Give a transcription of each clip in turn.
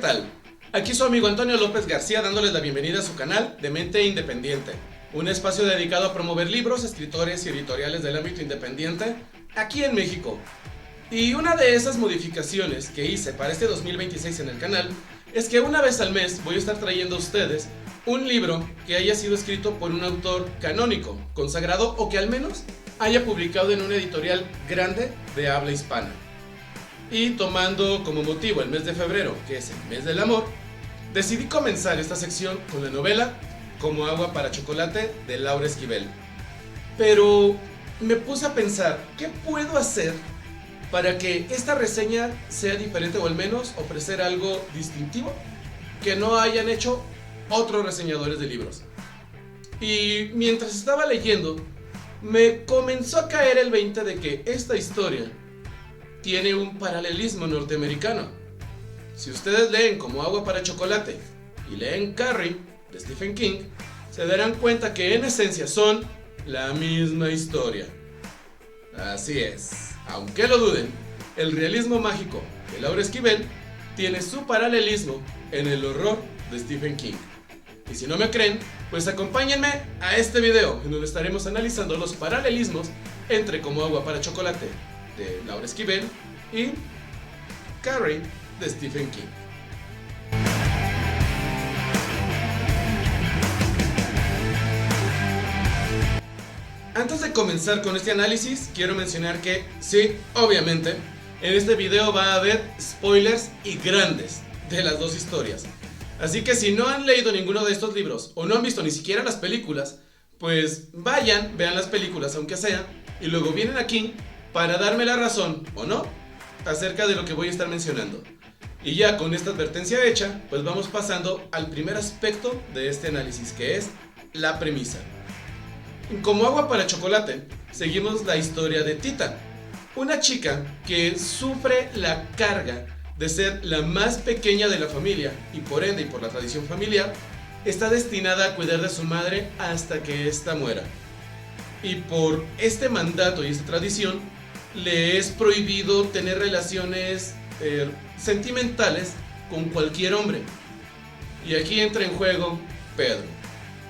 tal? Aquí su amigo Antonio López García dándoles la bienvenida a su canal de Mente Independiente, un espacio dedicado a promover libros, escritores y editoriales del ámbito independiente aquí en México. Y una de esas modificaciones que hice para este 2026 en el canal es que una vez al mes voy a estar trayendo a ustedes un libro que haya sido escrito por un autor canónico, consagrado o que al menos haya publicado en una editorial grande de habla hispana. Y tomando como motivo el mes de febrero, que es el mes del amor, decidí comenzar esta sección con la novela Como agua para chocolate de Laura Esquivel. Pero me puse a pensar, ¿qué puedo hacer para que esta reseña sea diferente o al menos ofrecer algo distintivo que no hayan hecho otros reseñadores de libros? Y mientras estaba leyendo, me comenzó a caer el 20 de que esta historia tiene un paralelismo norteamericano. Si ustedes leen Como agua para chocolate y leen Carrie de Stephen King, se darán cuenta que en esencia son la misma historia. Así es, aunque lo duden, el realismo mágico de Laura Esquivel tiene su paralelismo en el horror de Stephen King. Y si no me creen, pues acompáñenme a este video en donde estaremos analizando los paralelismos entre Como agua para chocolate de Laura Esquivel y Carrie de Stephen King. Antes de comenzar con este análisis, quiero mencionar que sí, obviamente, en este video va a haber spoilers y grandes de las dos historias. Así que si no han leído ninguno de estos libros o no han visto ni siquiera las películas, pues vayan, vean las películas aunque sea, y luego vienen aquí para darme la razón, o no, acerca de lo que voy a estar mencionando. Y ya con esta advertencia hecha, pues vamos pasando al primer aspecto de este análisis, que es la premisa. Como agua para chocolate, seguimos la historia de Tita, una chica que sufre la carga de ser la más pequeña de la familia y por ende y por la tradición familiar, está destinada a cuidar de su madre hasta que ésta muera. Y por este mandato y esta tradición, le es prohibido tener relaciones sentimentales con cualquier hombre. Y aquí entra en juego Pedro,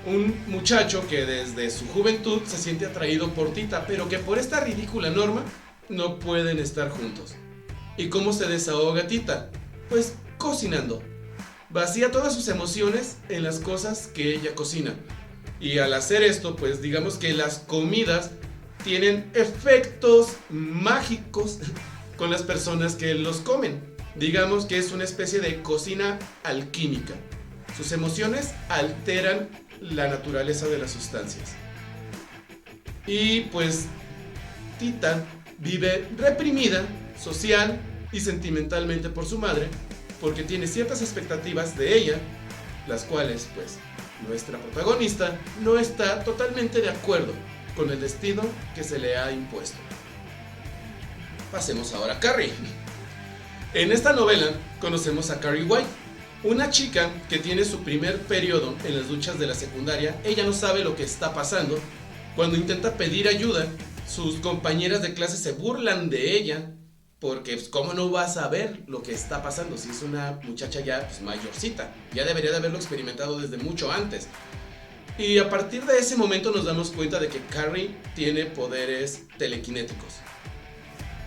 un muchacho que desde su juventud se siente atraído por Tita, pero que por esta ridícula norma no pueden estar juntos. ¿Y cómo se desahoga Tita? Pues cocinando. Vacía todas sus emociones en las cosas que ella cocina. Y al hacer esto, pues digamos que las comidas tienen efectos mágicos con las personas que los comen. Digamos que es una especie de cocina alquímica. Sus emociones alteran la naturaleza de las sustancias. Y pues Tita vive reprimida social y sentimentalmente por su madre, porque tiene ciertas expectativas de ella, las cuales pues nuestra protagonista no está totalmente de acuerdo con el destino que se le ha impuesto. Pasemos ahora a Carrie. En esta novela conocemos a Carrie White, una chica que tiene su primer periodo en las duchas de la secundaria. Ella no sabe lo que está pasando. Cuando intenta pedir ayuda, sus compañeras de clase se burlan de ella, porque pues, ¿cómo no va a saber lo que está pasando si es una muchacha ya pues, mayorcita? Ya debería de haberlo experimentado desde mucho antes. Y a partir de ese momento nos damos cuenta de que Carrie tiene poderes telequinéticos.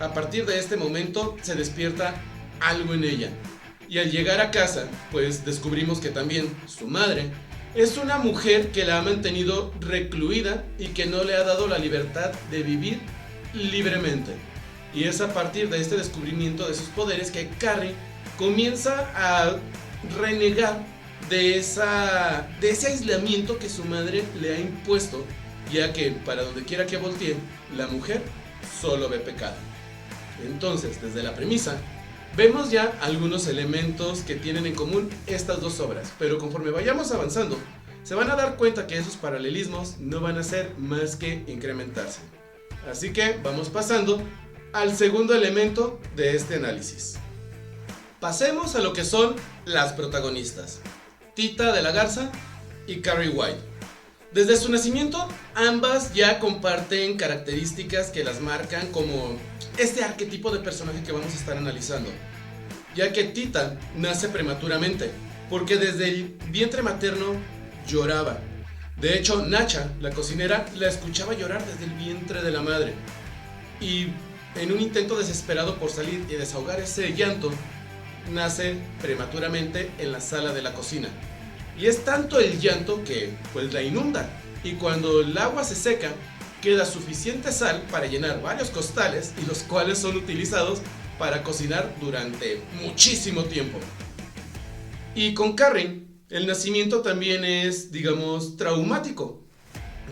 A partir de este momento se despierta algo en ella. Y al llegar a casa, pues descubrimos que también su madre es una mujer que la ha mantenido recluida y que no le ha dado la libertad de vivir libremente. Y es a partir de este descubrimiento de sus poderes que Carrie comienza a renegar de ese aislamiento que su madre le ha impuesto, ya que para donde quiera que voltee, la mujer solo ve pecado. Entonces, desde la premisa, vemos ya algunos elementos que tienen en común estas dos obras, pero conforme vayamos avanzando, se van a dar cuenta que esos paralelismos no van a ser más que incrementarse. Así que vamos pasando al segundo elemento de este análisis. Pasemos a lo que son las protagonistas, Tita de la Garza y Carrie White. Desde su nacimiento, ambas ya comparten características que las marcan como este arquetipo de personaje que vamos a estar analizando. ya que Tita nace prematuramente, porque desde el vientre materno lloraba. De hecho, Nacha, la cocinera, la escuchaba llorar desde el vientre de la madre. Y en un intento desesperado por salir y desahogar ese llanto, nace prematuramente en la sala de la cocina. Y es tanto el llanto que pues la inunda. Y cuando el agua se seca, queda suficiente sal para llenar varios costales, y los cuales son utilizados para cocinar durante muchísimo tiempo. Y con Carrie, el nacimiento también es, digamos, traumático,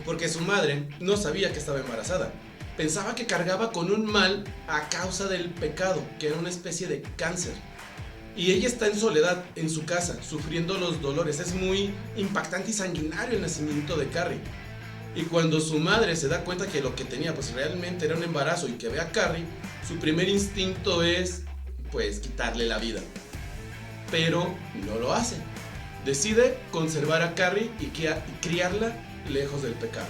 porque su madre no sabía que estaba embarazada. Pensaba que cargaba con un mal a causa del pecado, que era una especie de cáncer. Y ella está en soledad en su casa, sufriendo los dolores. Es muy impactante y sanguinario el nacimiento de Carrie. Y cuando su madre se da cuenta que lo que tenía pues realmente era un embarazo y que ve a Carrie, su primer instinto es pues quitarle la vida. Pero no lo hace. Decide conservar a Carrie y criarla lejos del pecado.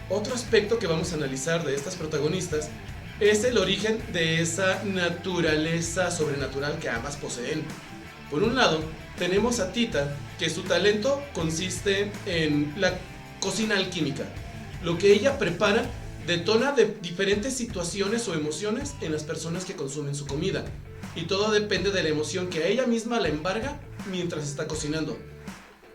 Otro aspecto que vamos a analizar de estas protagonistas es el origen de esa naturaleza sobrenatural que ambas poseen. Por un lado, tenemos a Tita, que su talento consiste en la cocina alquímica. Lo que ella prepara detona de diferentes situaciones o emociones en las personas que consumen su comida. Y todo depende de la emoción que a ella misma la embarga mientras está cocinando.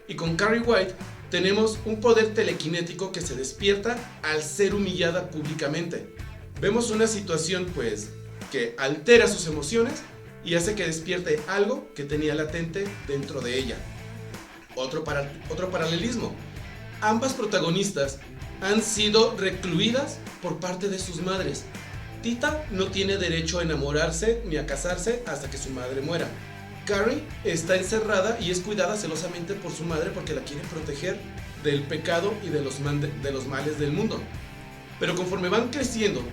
Y con Carrie White tenemos un poder telequinético que se despierta al ser humillada públicamente. Vemos una situación pues que altera sus emociones y hace que despierte algo que tenía latente dentro de ella. Otro paralelismo. Ambas protagonistas han sido recluidas por parte de sus madres. Tita no tiene derecho a enamorarse ni a casarse hasta que su madre muera. Carrie está encerrada y es cuidada celosamente por su madre porque la quiere proteger del pecado y de los males del mundo. Pero conforme van creciendo,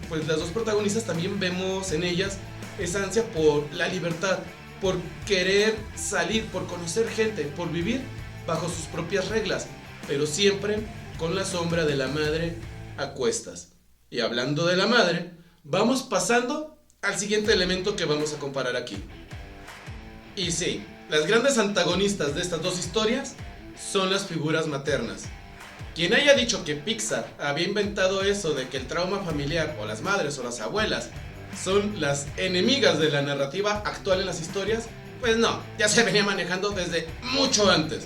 pues las dos protagonistas también vemos en ellas esa ansia por la libertad, por querer salir, por conocer gente, por vivir bajo sus propias reglas, pero siempre con la sombra de la madre a cuestas. Y hablando de la madre, vamos pasando al siguiente elemento que vamos a comparar aquí. Y sí, las grandes antagonistas de estas dos historias son las figuras maternas. Quien haya dicho que Pixar había inventado eso de que el trauma familiar o las madres o las abuelas son las enemigas de la narrativa actual en las historias, pues no, ya se venía manejando desde mucho antes.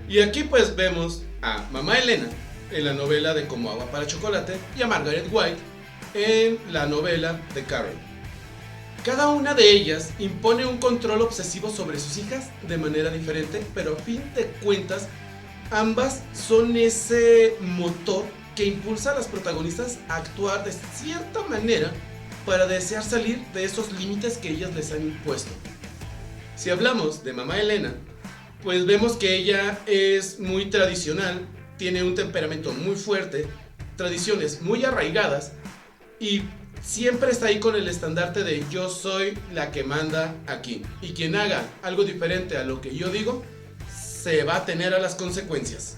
Y aquí pues vemos a Mamá Elena en la novela de Como agua para chocolate y a Margaret White en la novela de Carrie. Cada una de ellas impone un control obsesivo sobre sus hijas de manera diferente, pero a fin de cuentas ambas son ese motor que impulsa a las protagonistas a actuar de cierta manera para desear salir de esos límites que ellas les han impuesto. Si hablamos de Mamá Elena, pues vemos que ella es muy tradicional, tiene un temperamento muy fuerte, tradiciones muy arraigadas y siempre está ahí con el estandarte de yo soy la que manda aquí. Y quien haga algo diferente a lo que yo digo, se va a tener a las consecuencias.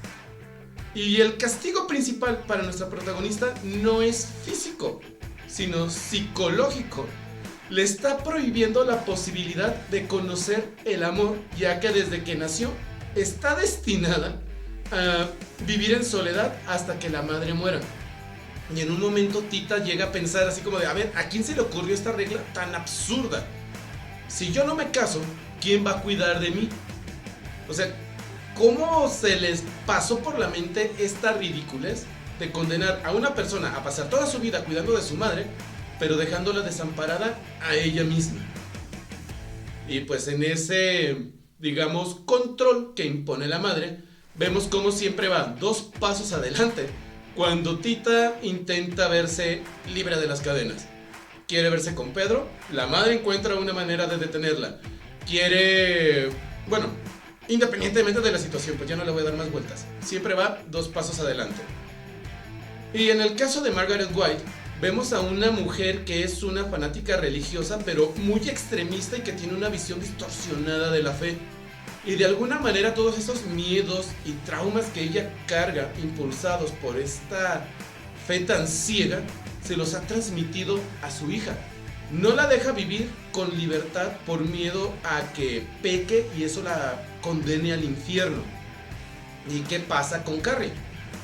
Y el castigo principal para nuestra protagonista no es físico, sino psicológico. Le está prohibiendo la posibilidad de conocer el amor, ya que desde que nació está destinada a vivir en soledad hasta que la madre muera. Y en un momento Tita llega a pensar así como de, a ver, ¿a quién se le ocurrió esta regla tan absurda? Si yo no me caso, ¿quién va a cuidar de mí? O sea, ¿cómo se les pasó por la mente esta ridiculez de condenar a una persona a pasar toda su vida cuidando de su madre, pero dejándola desamparada a ella misma? Y pues en ese, digamos, control que impone la madre, vemos cómo siempre va 2 pasos adelante cuando Tita intenta verse libre de las cadenas. Quiere verse con Pedro, la madre encuentra una manera de detenerla. Quiere, bueno, independientemente de la situación, pues ya no le voy a dar más vueltas. Siempre va 2 pasos adelante. Y en el caso de Margaret White, vemos a una mujer que es una fanática religiosa, pero muy extremista y que tiene una visión distorsionada de la fe. Y de alguna manera todos esos miedos y traumas que ella carga, impulsados por esta fe tan ciega, se los ha transmitido a su hija. no la deja vivir con libertad por miedo a que peque y eso la condene al infierno. ¿Y qué pasa con Carrie?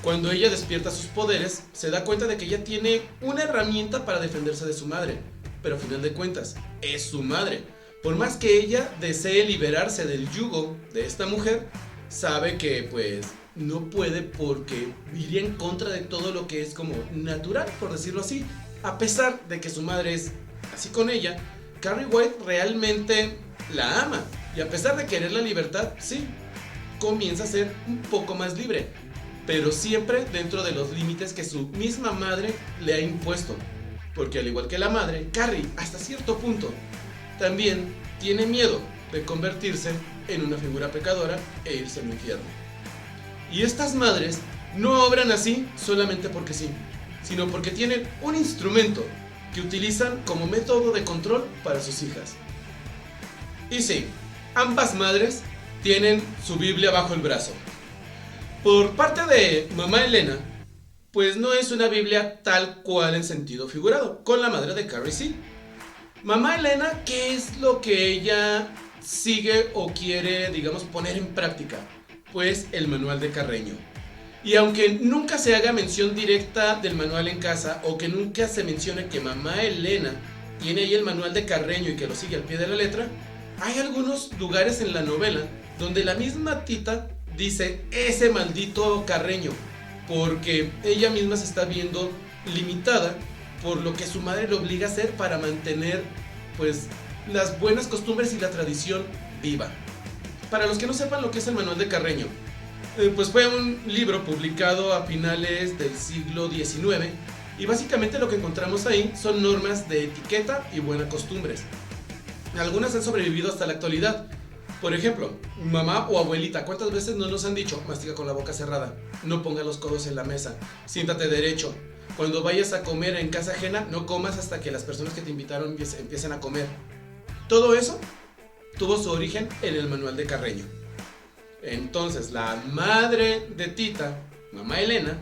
Cuando ella despierta sus poderes, se da cuenta de que ella tiene una herramienta para defenderse de su madre. Pero a final de cuentas, es su madre. Por más que ella desee liberarse del yugo de esta mujer, sabe que pues no puede porque iría en contra de todo lo que es como natural, por decirlo así. A pesar de que su madre es así con ella, Carrie White realmente la ama. Y a pesar de querer la libertad, sí, comienza a ser un poco más libre. Pero siempre dentro de los límites que su misma madre le ha impuesto. Porque al igual que la madre, Carrie, hasta cierto punto, también tiene miedo de convertirse en una figura pecadora e irse al infierno. Y estas madres no obran así solamente porque sí, sino porque tienen un instrumento que utilizan como método de control para sus hijas. Y sí, ambas madres tienen su Biblia bajo el brazo. Por parte de mamá Elena, pues no es una Biblia tal cual en sentido figurado. Con la madre de Carrie sí. Mamá Elena, ¿qué es lo que ella sigue o quiere, digamos, poner en práctica? Pues el manual de Carreño. Y aunque nunca se haga mención directa del manual en casa, o que nunca se mencione que mamá Elena tiene ahí el manual de Carreño y que lo sigue al pie de la letra, hay algunos lugares en la novela donde la misma Tita dice ese maldito Carreño, porque ella misma se está viendo limitada por lo que su madre le obliga a hacer para mantener pues las buenas costumbres y la tradición viva. Para los que no sepan lo que es el manual de Carreño, pues fue un libro publicado a finales del siglo XIX y básicamente lo que encontramos ahí son normas de etiqueta y buenas costumbres. Algunas han sobrevivido hasta la actualidad. Por ejemplo, mamá o abuelita, ¿cuántas veces no nos han dicho? Mastica con la boca cerrada, no ponga los codos en la mesa, siéntate derecho. Cuando vayas a comer en casa ajena, no comas hasta que las personas que te invitaron empiecen a comer. Todo eso tuvo su origen en el manual de Carreño. Entonces, la madre de Tita, mamá Elena,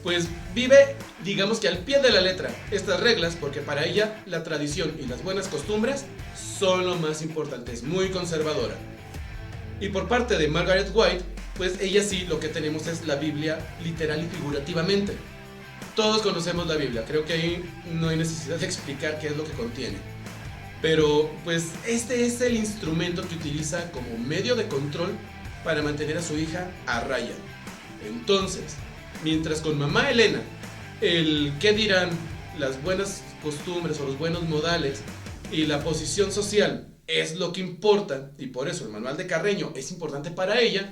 pues vive, digamos que al pie de la letra, estas reglas, porque para ella la tradición y las buenas costumbres son lo más importante, es muy conservadora. Y por parte de Margaret White, pues ella sí, lo que tenemos es la Biblia literal y figurativamente. Todos conocemos la Biblia, creo que ahí no hay necesidad de explicar qué es lo que contiene. Pero pues este es el instrumento que utiliza como medio de control para mantener a su hija a raya. Entonces, mientras con mamá Elena, el qué dirán, las buenas costumbres o los buenos modales y la posición social es lo que importa, y por eso el manual de Carreño es importante para ella,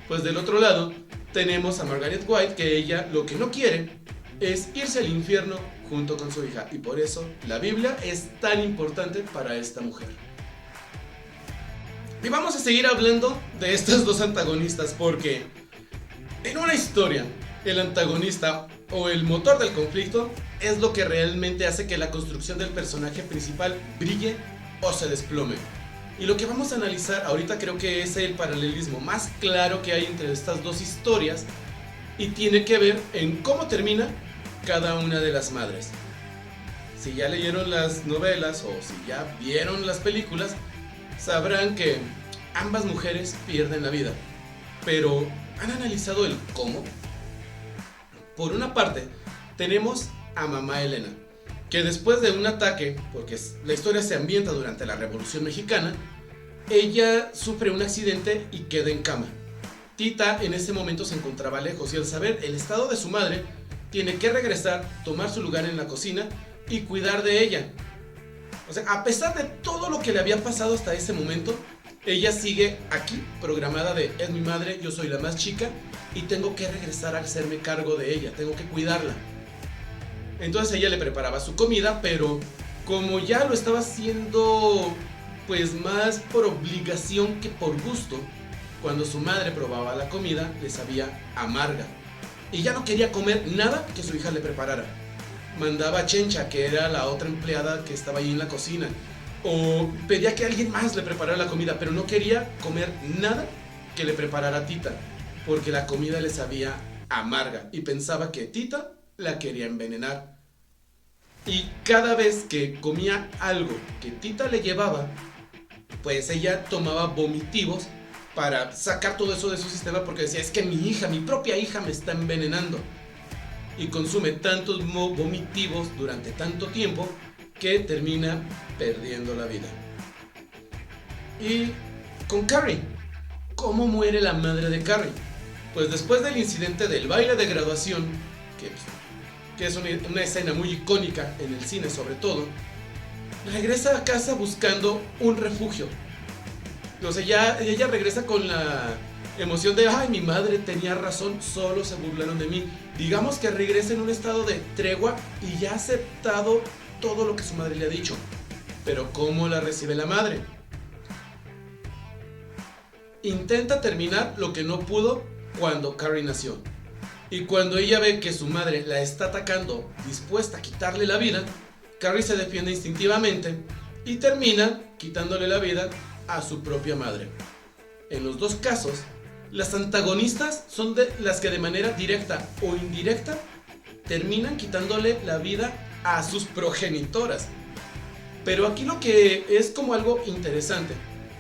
pues del otro lado tenemos a Margaret White, que ella lo que no quiere es irse al infierno junto con su hija, y por eso la Biblia es tan importante para esta mujer. Y vamos a seguir hablando de estas dos antagonistas, porque en una historia el antagonista o el motor del conflicto es lo que realmente hace que la construcción del personaje principal brille o se desplome. Y lo que vamos a analizar ahorita creo que es el paralelismo más claro que hay entre estas dos historias, y tiene que ver en cómo termina cada una de las madres. Si ya leyeron las novelas o si ya vieron las películas, sabrán que ambas mujeres pierden la vida. Pero ¿han analizado el cómo? Por una parte, tenemos a mamá Elena, que después de un ataque, porque la historia se ambienta durante la Revolución Mexicana, ella sufre un accidente y queda en cama. Tita en ese momento se encontraba lejos y al saber el estado de su madre, tiene que regresar, tomar su lugar en la cocina y cuidar de ella. O sea, a pesar de todo lo que le había pasado hasta ese momento, ella sigue aquí programada de es mi madre, yo soy la más chica y tengo que regresar a hacerme cargo de ella, tengo que cuidarla. Entonces ella le preparaba su comida, pero como ya lo estaba haciendo pues más por obligación que por gusto, cuando su madre probaba la comida le sabía amarga y ya no quería comer nada que su hija le preparara. Mandaba a Chencha, que era la otra empleada que estaba ahí en la cocina, o pedía que alguien más le preparara la comida, pero no quería comer nada que le preparara Tita, porque la comida le sabía amarga y pensaba que Tita la quería envenenar. Y cada vez que comía algo que Tita le llevaba, pues ella tomaba vomitivos para sacar todo eso de su sistema, porque decía, es que mi hija, mi propia hija me está envenenando. Y consume tantos vomitivos durante tanto tiempo que termina perdiendo la vida. Y con Carrie, ¿cómo muere la madre de Carrie? Pues después del incidente del baile de graduación, que es una escena muy icónica en el cine sobre todo, regresa a casa buscando un refugio. O sea, ella regresa con la emoción de, ay, mi madre tenía razón, solo se burlaron de mí. Digamos que regresa en un estado de tregua y ya ha aceptado todo lo que su madre le ha dicho. Pero ¿cómo la recibe la madre? Intenta terminar lo que no pudo cuando Carrie nació. Y cuando ella ve que su madre la está atacando, dispuesta a quitarle la vida, Carrie se defiende instintivamente y termina quitándole la vida a su propia madre. En los dos casos, las antagonistas son las que de manera directa o indirecta terminan quitándole la vida a sus progenitoras. Pero aquí lo que es como algo interesante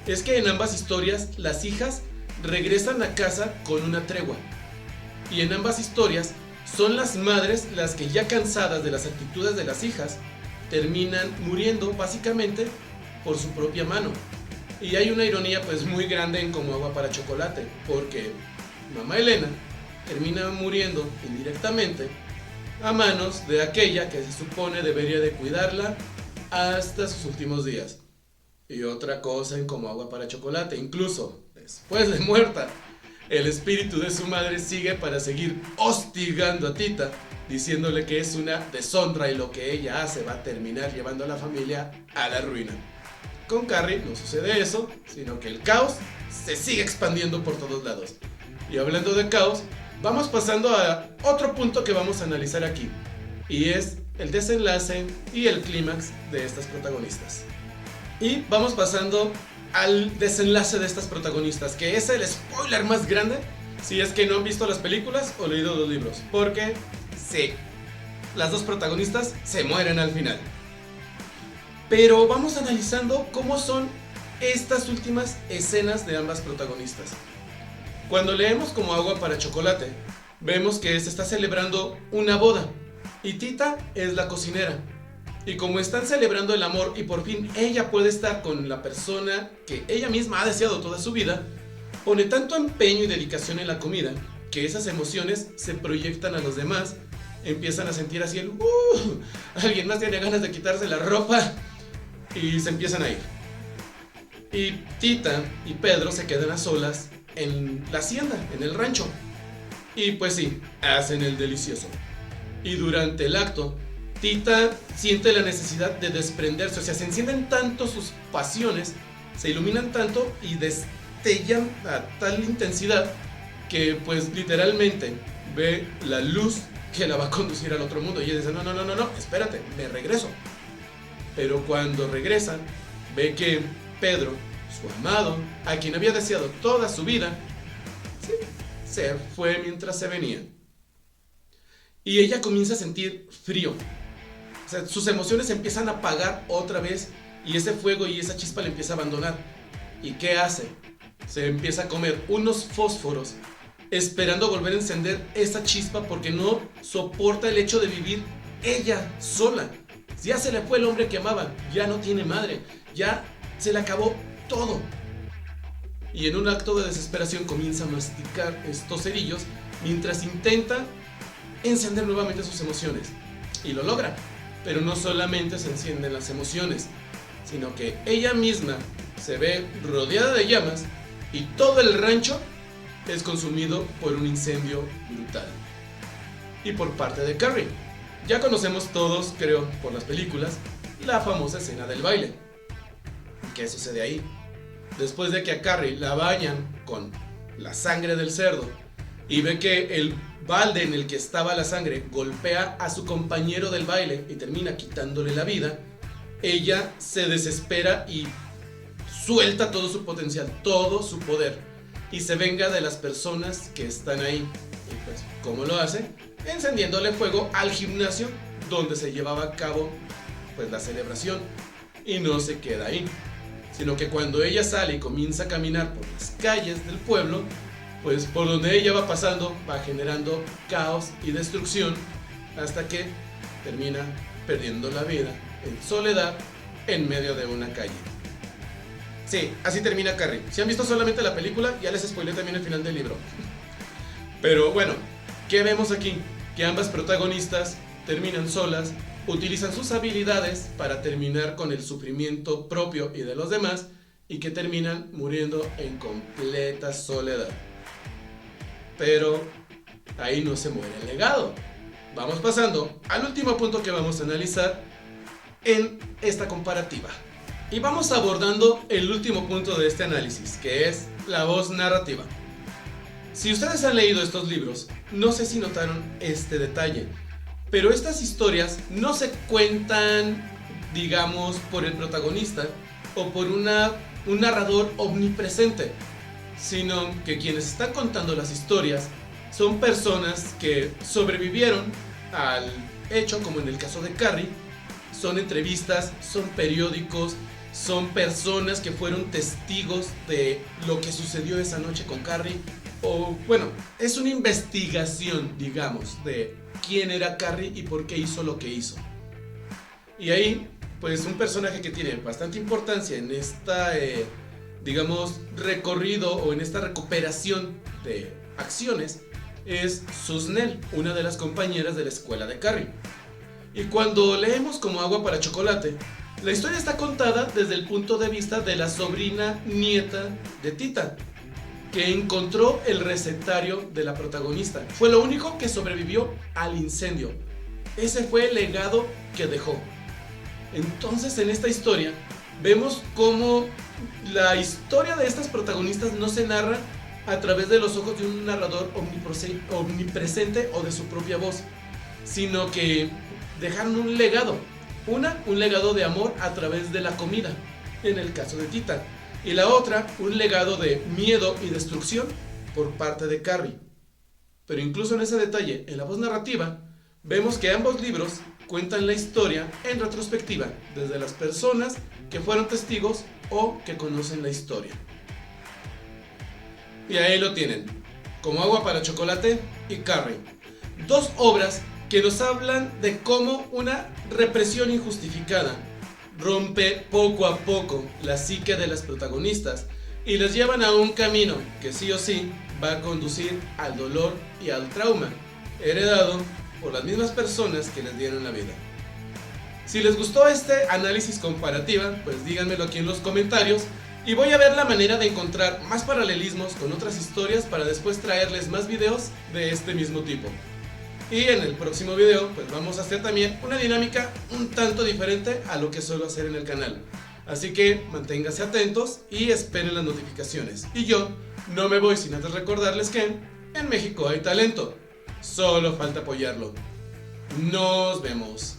es que en ambas historias las hijas regresan a casa con una tregua. Y en ambas historias son las madres las que, ya cansadas de las actitudes de las hijas, terminan muriendo básicamente por su propia mano. Y hay una ironía pues muy grande en Como agua para chocolate, porque mamá Elena termina muriendo indirectamente a manos de aquella que se supone debería de cuidarla hasta sus últimos días. Y otra cosa en Como agua para chocolate, incluso después de muerta, el espíritu de su madre sigue para seguir hostigando a Tita, diciéndole que es una deshonra y lo que ella hace va a terminar llevando a la familia a la ruina. Con Carrie no sucede eso, sino que el caos se sigue expandiendo por todos lados. Y hablando de caos, vamos pasando a otro punto que vamos a analizar aquí, y es el desenlace y el clímax de estas protagonistas. Y vamos pasando al desenlace de estas protagonistas, que es el spoiler más grande si es que no han visto las películas o leído los libros, porque sí, las dos protagonistas se mueren al final. Pero vamos analizando cómo son estas últimas escenas de ambas protagonistas. Cuando leemos Como agua para chocolate, vemos que se está celebrando una boda y Tita es la cocinera. Y como están celebrando el amor y por fin ella puede estar con la persona que ella misma ha deseado toda su vida, pone tanto empeño y dedicación en la comida que esas emociones se proyectan a los demás. Empiezan a sentir así el alguien más tiene ganas de quitarse la ropa y se empiezan a ir. Y Tita y Pedro se quedan a solas en la hacienda, en el rancho. Y pues sí, hacen el delicioso. Y durante el acto, Tita siente la necesidad de desprenderse, o sea, se encienden tanto sus pasiones, se iluminan tanto y destellan a tal intensidad que pues literalmente ve la luz que la va a conducir al otro mundo. Y ella dice, no, espérate, me regreso. Pero cuando regresan, ve que Pedro, su amado, a quien había deseado toda su vida, sí, se fue mientras se venía. Y ella comienza a sentir frío. O sea, sus emociones se empiezan a apagar otra vez y ese fuego y esa chispa le empieza a abandonar. ¿Y qué hace? Se empieza a comer unos fósforos esperando volver a encender esa chispa porque no soporta el hecho de vivir ella sola. Ya se le fue el hombre que amaba, ya no tiene madre, ya se le acabó todo. Y en un acto de desesperación comienza a masticar estos cerillos mientras intenta encender nuevamente sus emociones. Y lo logra. Pero no solamente se encienden las emociones, sino que ella misma se ve rodeada de llamas y todo el rancho es consumido por un incendio brutal. Y por parte de Carrie, ya conocemos todos, creo, por las películas, la famosa escena del baile. ¿Qué sucede ahí? Después de que a Carrie la bañan con la sangre del cerdo y ve que el balde en el que estaba la sangre golpea a su compañero del baile y termina quitándole la vida, ella se desespera y suelta todo su potencial, todo su poder y se venga de las personas que están ahí. Y pues, ¿cómo lo hace? Encendiéndole fuego al gimnasio donde se llevaba a cabo pues la celebración. Y no se queda ahí, sino que cuando ella sale y comienza a caminar por las calles del pueblo, pues por donde ella va pasando va generando caos y destrucción hasta que termina perdiendo la vida en soledad en medio de una calle. Sí, así termina Carrie. Si han visto solamente la película, ya les spoilé también el final del libro. Pero bueno, ¿qué vemos aquí? Que ambas protagonistas terminan solas, utilizan sus habilidades para terminar con el sufrimiento propio y de los demás, y que terminan muriendo en completa soledad. Pero ahí no se muere el legado. Vamos pasando al último punto que vamos a analizar en esta comparativa. Y vamos abordando el último punto de este análisis, que es la voz narrativa. Si ustedes han leído estos libros, no sé si notaron este detalle, pero estas historias no se cuentan, digamos, por el protagonista o por un narrador omnipresente, sino que quienes están contando las historias son personas que sobrevivieron al hecho, como en el caso de Carrie. Son entrevistas, son periódicos, son personas que fueron testigos de lo que sucedió esa noche con Carrie. O bueno, es una investigación, digamos, de quién era Carrie y por qué hizo lo que hizo. Y ahí, pues un personaje que tiene bastante importancia en esta, digamos, recorrido o en esta recuperación de acciones es Susnell, una de las compañeras de la escuela de Carrie. Y cuando leemos Como agua para chocolate, la historia está contada desde el punto de vista de la sobrina nieta de Tita, que encontró el recetario de la protagonista. Fue lo único que sobrevivió al incendio. Ese fue el legado que dejó. Entonces, en esta historia vemos cómo la historia de estas protagonistas no se narra a través de los ojos de un narrador omnipresente o de su propia voz, sino que dejaron un legado. Un legado de amor a través de la comida, en el caso de Tita. Y la otra, un legado de miedo y destrucción por parte de Carrie. Pero incluso en ese detalle, en la voz narrativa, vemos que ambos libros cuentan la historia en retrospectiva, desde las personas que fueron testigos o que conocen la historia. Y ahí lo tienen, Como agua para chocolate y Carrie. Dos obras que nos hablan de cómo una represión injustificada rompe poco a poco la psique de las protagonistas y les llevan a un camino que sí o sí va a conducir al dolor y al trauma, heredado por las mismas personas que les dieron la vida. Si les gustó este análisis comparativa, pues díganmelo aquí en los comentarios y voy a ver la manera de encontrar más paralelismos con otras historias para después traerles más videos de este mismo tipo. Y en el próximo video pues vamos a hacer también una dinámica un tanto diferente a lo que suelo hacer en el canal. Así que manténganse atentos y esperen las notificaciones. Y yo no me voy sin antes recordarles que en México hay talento, solo falta apoyarlo. Nos vemos.